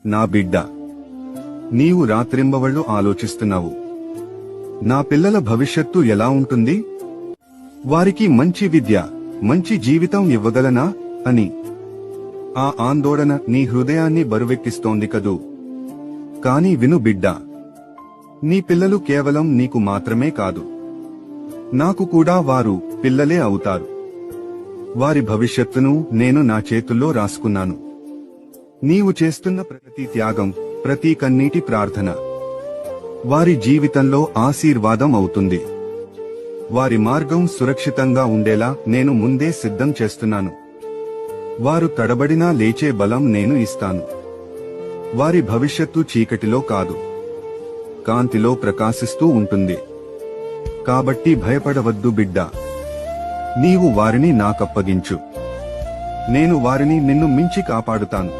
నా బిడ్డ, నీవు రాత్రింబవళ్ళు ఆలోచిస్తున్నావు, నా పిల్లల భవిష్యత్తు ఎలా ఉంటుంది, వారికి మంచి విద్య, మంచి జీవితం ఇవ్వగలనా అని. ఆ ఆందోళన నీ హృదయాన్ని బరువెక్కిస్తోంది కదూ. కాని విను బిడ్డా, నీ పిల్లలు కేవలం నీకు మాత్రమే కాదు, నాకు కూడా వారు పిల్లలే అవుతారు. వారి భవిష్యత్తును నేను నా చేతుల్లో రాసుకున్నాను. నీవు చేస్తున్న ప్రతి త్యాగం, ప్రతి కన్నీటి ప్రార్థన వారి జీవితంలో ఆశీర్వాదం అవుతుంది. వారి మార్గం సురక్షితంగా ఉండేలా నేను ముందే సిద్ధం చేస్తున్నాను. వారు తడబడినా లేచే బలం నేను ఇస్తాను. వారి భవిష్యత్తు చీకటిలో కాదు, కాంతిలో ప్రకాశిస్తూ ఉంటుంది. కాబట్టి భయపడవద్దు బిడ్డా, నీవు వారిని నాకప్పగించు. నేను వారిని నిన్ను మించి కాపాడుతాను.